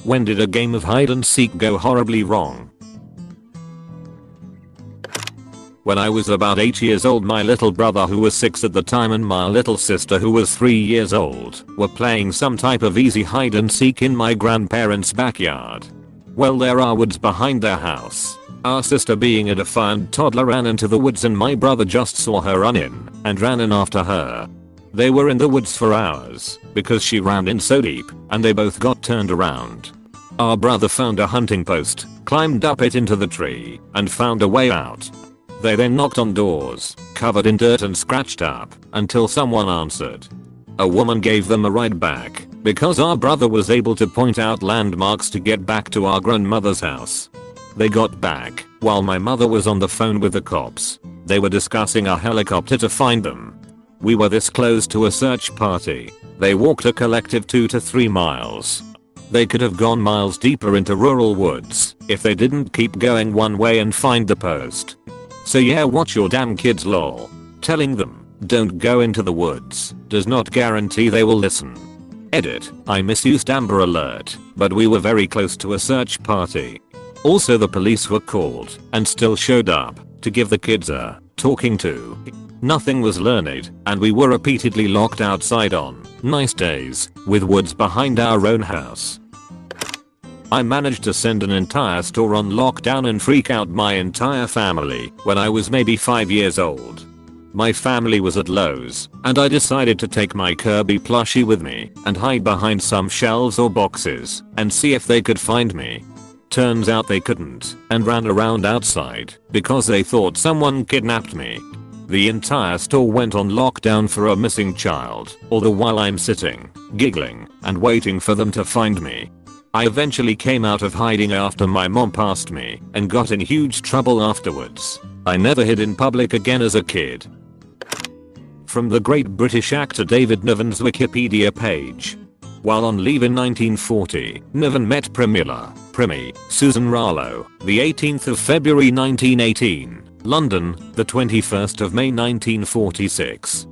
When did a game of hide and seek go horribly wrong? When I was about 8 years old, my little brother, who was 6 at the time, and my little sister, who was 3 years old, were playing some type of easy hide and seek in my grandparents' backyard. Well, there are woods behind their house. Our sister, being a defiant toddler, ran into the woods, and my brother just saw her run in and ran in after her. They were in the woods for hours because she ran in so deep, and they both got turned around. Our brother found a hunting post, climbed up it into the tree, and found a way out. They then knocked on doors, covered in dirt and scratched up, until someone answered. A woman gave them a ride back because our brother was able to point out landmarks to get back to our grandmother's house. They got back while my mother was on the phone with the cops. They were discussing a helicopter to find them. We were this close to a search party. They walked a collective 2 to 3 miles. They could have gone miles deeper into rural woods if they didn't keep going one way and find the post. So yeah, watch your damn kids, lol. Telling them don't go into the woods does not guarantee they will listen. Edit. I misused Amber Alert, but we were very close to a search party. Also, the police were called and still showed up to give the kids a talking to. Nothing was learned, and we were repeatedly locked outside on nice days with woods behind our own house. I managed to send an entire store on lockdown and freak out my entire family when I was maybe 5 years old. My family was at Lowe's, and I decided to take my Kirby plushie with me and hide behind some shelves or boxes and see if they could find me. Turns out they couldn't, and ran around outside because they thought someone kidnapped me. The entire store went on lockdown for a missing child, all the while I'm sitting, giggling, and waiting for them to find me. I eventually came out of hiding after my mom passed me and got in huge trouble afterwards. I never hid in public again as a kid. From the great British actor David Niven's Wikipedia page. While on leave in 1940, Niven met Primmy Susan Rallo, the 18th of February 1918, London, the 21st of May 1946.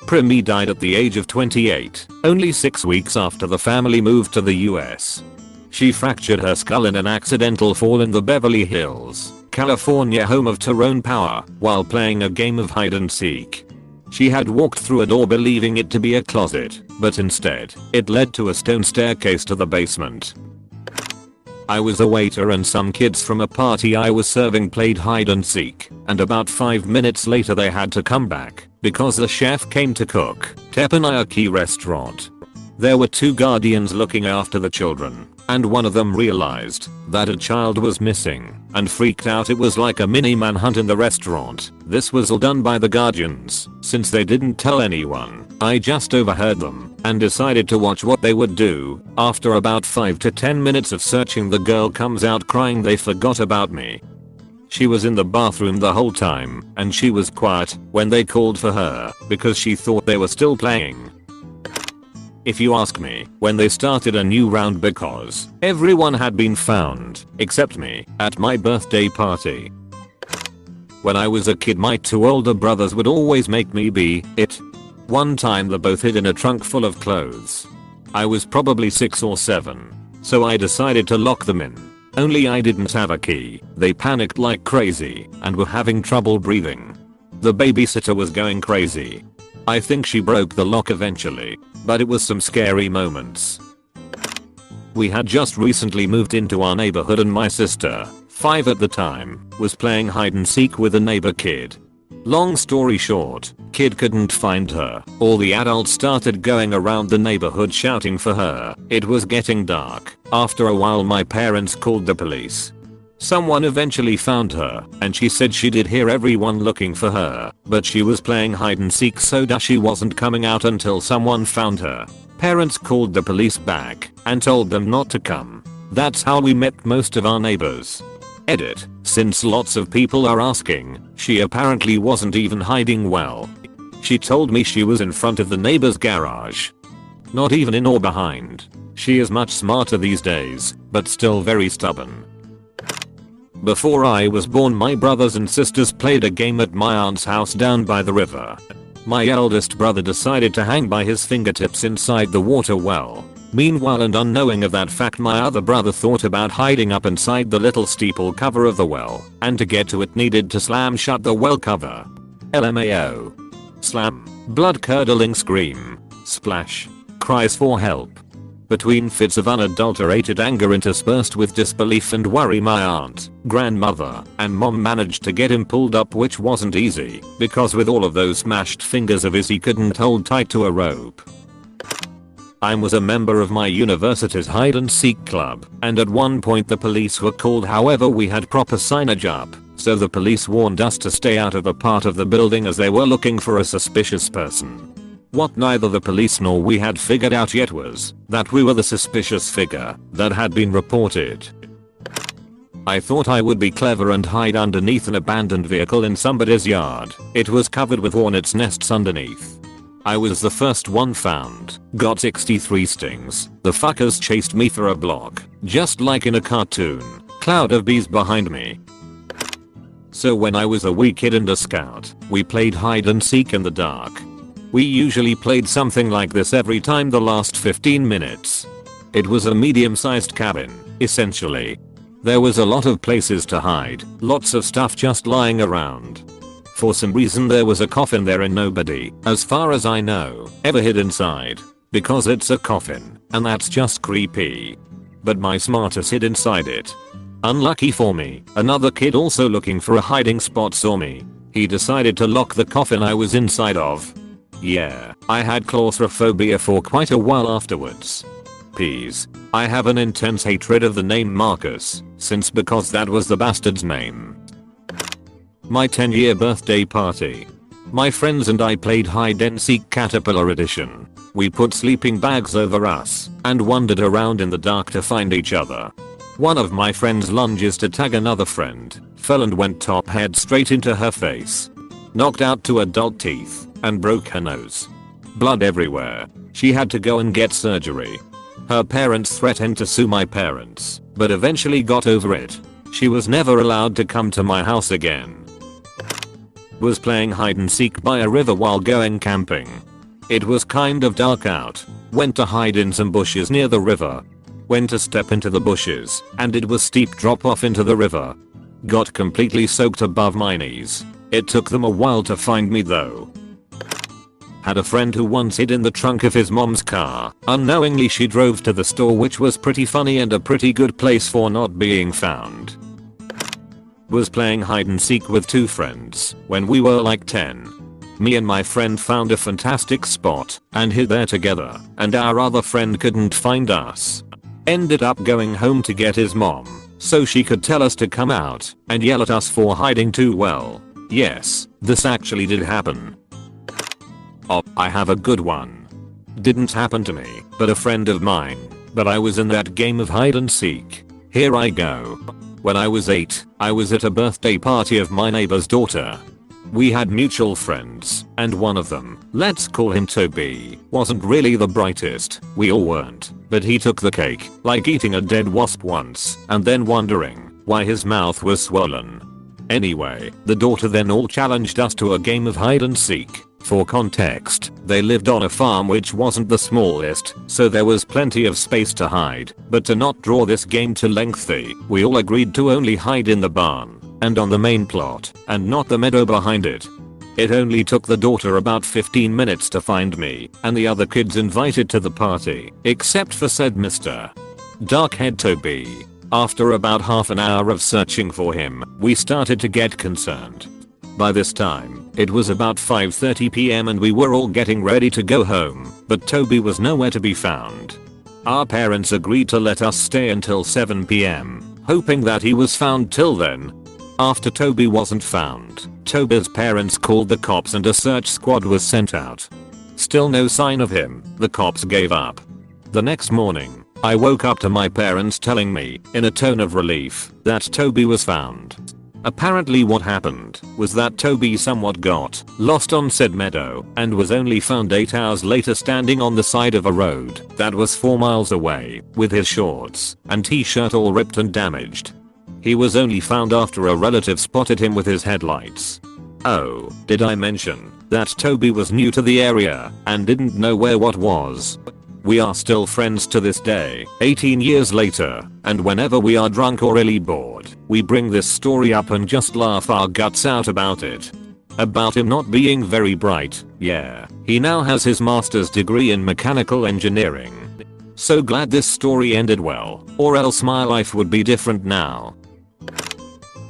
Primmy died at the age of 28, only 6 weeks after the family moved to the US. She fractured her skull in an accidental fall in the Beverly Hills, California home of Tyrone Power while playing a game of hide and seek. She had walked through a door believing it to be a closet, but instead, it led to a stone staircase to the basement. I was a waiter, and some kids from a party I was serving played hide and seek, and about 5 minutes later they had to come back because the chef came to cook. Teppanyaki restaurant. There were 2 guardians looking after the children, and one of them realized that a child was missing and freaked out. It was like a mini manhunt in the restaurant. This was all done by the guardians. Since they didn't tell anyone, I just overheard them and decided to watch what they would do. After about 5 to 10 minutes of searching, the girl comes out crying they forgot about me. She was in the bathroom the whole time, and she was quiet when they called for her because she thought they were still playing. If you ask me, when they started a new round because everyone had been found except me at my birthday party. When I was a kid, my 2 older brothers would always make me be it. One time they both hid in a trunk full of clothes. I was probably 6 or 7, so I decided to lock them in. Only I didn't have a key. They panicked like crazy and were having trouble breathing. The babysitter was going crazy. I think she broke the lock eventually, but it was some scary moments. We had just recently moved into our neighborhood, and my sister, 5 at the time, was playing hide and seek with a neighbor kid. Long story short, kid couldn't find her. All the adults started going around the neighborhood shouting for her. It was getting dark. After a while, my parents called the police. Someone eventually found her, and she said she did hear everyone looking for her, but she was playing hide and seek, so she wasn't coming out until someone found her. Parents called the police back and told them not to come. That's how we met most of our neighbors. Edit. Since lots of people are asking, she apparently wasn't even hiding well. She told me she was in front of the neighbor's garage. Not even in or behind. She is much smarter these days, but still very stubborn. Before I was born, my brothers and sisters played a game at my aunt's house down by the river. My eldest brother decided to hang by his fingertips inside the water well. Meanwhile, and unknowing of that fact, my other brother thought about hiding up inside the little steeple cover of the well, and to get to it needed to slam shut the well cover. LMAO. Slam. Blood curdling scream. Splash. Cries for help. Between fits of unadulterated anger interspersed with disbelief and worry, my aunt, grandmother, and mom managed to get him pulled up, which wasn't easy, because with all of those smashed fingers of his he couldn't hold tight to a rope. I was a member of my university's hide and seek club, and at one point the police were called. However, we had proper signage up, so the police warned us to stay out of the part of the building as they were looking for a suspicious person. What neither the police nor we had figured out yet was that we were the suspicious figure that had been reported. I thought I would be clever and hide underneath an abandoned vehicle in somebody's yard. It was covered with hornets' nests underneath. I was the first one found, got 63 stings. The fuckers chased me for a block, just like in a cartoon. Cloud of bees behind me. So when I was a wee kid and a scout, we played hide and seek in the dark. We usually played something like this every time the last 15 minutes. It was a medium-sized cabin, essentially. There was a lot of places to hide, lots of stuff just lying around. For some reason there was a coffin there and nobody, as far as I know, ever hid inside. Because it's a coffin, and that's just creepy. But my smartest hid inside it. Unlucky for me, another kid also looking for a hiding spot saw me. He decided to lock the coffin I was inside of. Yeah, I had claustrophobia for quite a while afterwards. Please, I have an intense hatred of the name Marcus, because that was the bastard's name. My 10-year birthday party. My friends and I played hide and seek Caterpillar edition. We put sleeping bags over us and wandered around in the dark to find each other. One of my friends lunges to tag another friend, fell and went top head straight into her face. Knocked out 2 adult teeth and broke her nose. Blood everywhere. She had to go and get surgery. Her parents threatened to sue my parents, but eventually got over it. She was never allowed to come to my house again. Was playing hide and seek by a river while going camping. It was kind of dark out. Went to hide in some bushes near the river. Went to step into the bushes, and it was steep drop off into the river. Got completely soaked above my knees. It took them a while to find me though. Had a friend who once hid in the trunk of his mom's car. Unknowingly she drove to the store, which was pretty funny and a pretty good place for not being found. Was playing hide and seek with 2 friends when we were like 10. Me and my friend found a fantastic spot and hid there together, and our other friend couldn't find us. Ended up going home to get his mom so she could tell us to come out and yell at us for hiding too well. Yes, this actually did happen. Oh, I have a good one. Didn't happen to me, but a friend of mine. But I was in that game of hide and seek. Here I go. When I was 8, I was at a birthday party of my neighbor's daughter. We had mutual friends, and one of them, let's call him Toby, wasn't really the brightest. We all weren't, but he took the cake, like eating a dead wasp once, and then wondering why his mouth was swollen. Anyway, the daughter then all challenged us to a game of hide and seek. For context, they lived on a farm which wasn't the smallest, so there was plenty of space to hide, but to not draw this game too lengthy, we all agreed to only hide in the barn, and on the main plot, and not the meadow behind it. It only took the daughter about 15 minutes to find me, and the other kids invited to the party, except for said Mr. Darkhead Toby. After about half an hour of searching for him, we started to get concerned. By this time, it was about 5:30 PM and we were all getting ready to go home, but Toby was nowhere to be found. Our parents agreed to let us stay until 7 PM, hoping that he was found till then. After Toby wasn't found, Toby's parents called the cops and a search squad was sent out. Still no sign of him, the cops gave up. The next morning, I woke up to my parents telling me, in a tone of relief, that Toby was found. Apparently what happened was that Toby somewhat got lost on said meadow and was only found 8 hours later standing on the side of a road that was 4 miles away with his shorts and t-shirt all ripped and damaged. He was only found after a relative spotted him with his headlights. Oh, did I mention that Toby was new to the area and didn't know where what was? We are still friends to this day, 18 years later, and whenever we are drunk or really bored, we bring this story up and just laugh our guts out about it. About him not being very bright, yeah, he now has his master's degree in mechanical engineering. So glad this story ended well, or else my life would be different now.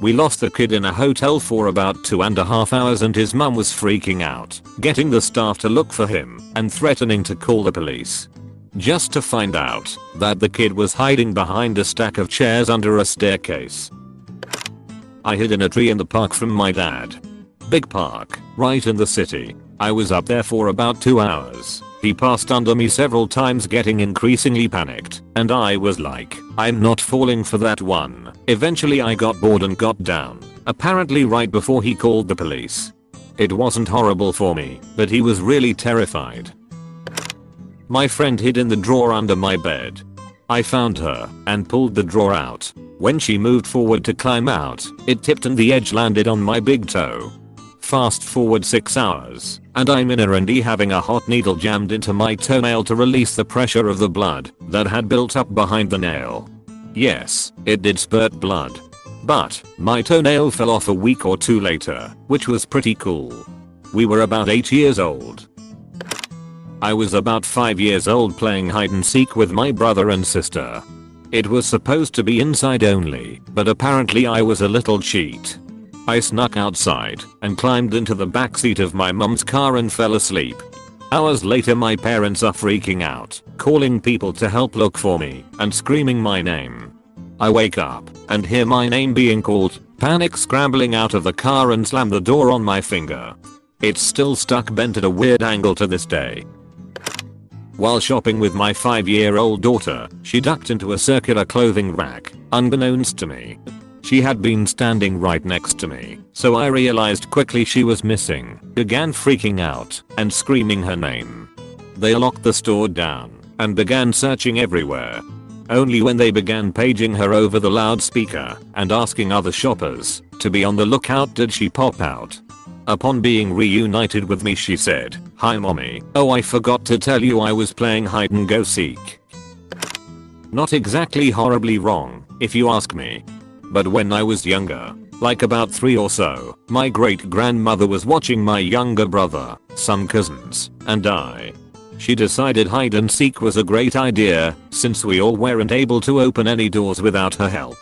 We lost the kid in a hotel for about 2.5 hours and his mum was freaking out, getting the staff to look for him and threatening to call the police. Just to find out that the kid was hiding behind a stack of chairs under a staircase. I hid in a tree in the park from my dad. Big park, right in the city. I was up there for about 2 hours. He passed under me several times getting increasingly panicked, and I was like, I'm not falling for that one. Eventually I got bored and got down, apparently right before he called the police. It wasn't horrible for me, but he was really terrified. My friend hid in the drawer under my bed. I found her and pulled the drawer out. When she moved forward to climb out, it tipped and the edge landed on my big toe. Fast forward 6 hours, and I'm in R&D having a hot needle jammed into my toenail to release the pressure of the blood that had built up behind the nail. Yes, it did spurt blood. But my toenail fell off a week or 2 later, which was pretty cool. We were about 8 years old. I was about 5 years old playing hide and seek with my brother and sister. It was supposed to be inside only, but apparently I was a little cheat. I snuck outside and climbed into the backseat of my mum's car and fell asleep. Hours later my parents are freaking out, calling people to help look for me and screaming my name. I wake up and hear my name being called, panic scrambling out of the car and slam the door on my finger. It's still stuck bent at a weird angle to this day. While shopping with my 5-year-old daughter, she ducked into a circular clothing rack, unbeknownst to me. She had been standing right next to me, so I realized quickly she was missing, began freaking out and screaming her name. They locked the store down and began searching everywhere. Only when they began paging her over the loudspeaker and asking other shoppers to be on the lookout did she pop out. Upon being reunited with me she said, "Hi mommy, oh I forgot to tell you I was playing hide and go seek." Not exactly horribly wrong, if you ask me. But when I was younger, like about 3 or so, my great grandmother was watching my younger brother, some cousins, and I. She decided hide and seek was a great idea since we all weren't able to open any doors without her help.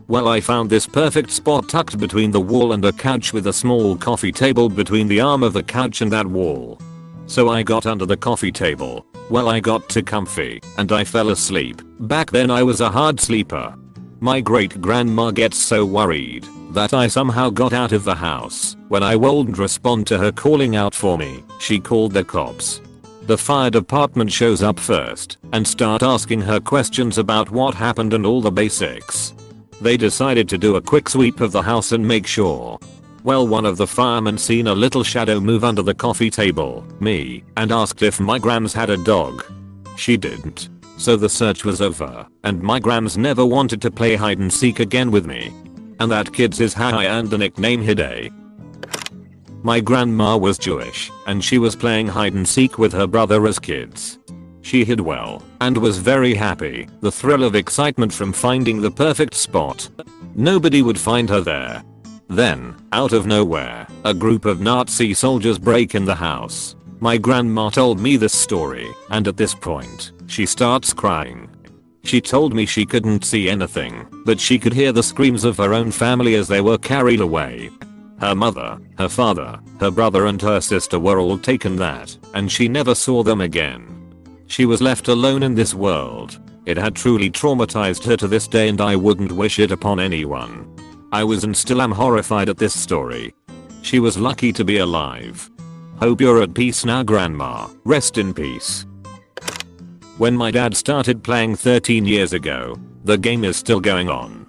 Well, I found this perfect spot tucked between the wall and a couch with a small coffee table between the arm of the couch and that wall. So I got under the coffee table. Well, I got too comfy and I fell asleep. Back then I was a hard sleeper. My great grandma gets so worried that I somehow got out of the house. When I wouldn't respond to her calling out for me, she called the cops. The fire department shows up first and start asking her questions about what happened and all the basics. They decided to do a quick sweep of the house and make sure. Well, one of the firemen seen a little shadow move under the coffee table, me, and asked if my grams had a dog. She didn't. So the search was over, and my grams never wanted to play hide and seek again with me. And that kids is how I earned the nickname Hide. My grandma was Jewish, and she was playing hide and seek with her brother as kids. She hid well, and was very happy, the thrill of excitement from finding the perfect spot. Nobody would find her there. Then, out of nowhere, a group of Nazi soldiers break in the house. My grandma told me this story, and at this point, she starts crying. She told me she couldn't see anything, but she could hear the screams of her own family as they were carried away. Her mother, her father, her brother and her sister were all taken that, and she never saw them again. She was left alone in this world. It had truly traumatized her to this day and I wouldn't wish it upon anyone. I was and still am horrified at this story. She was lucky to be alive. Hope you're at peace now, Grandma. Rest in peace. When my dad started playing 13 years ago, the game is still going on.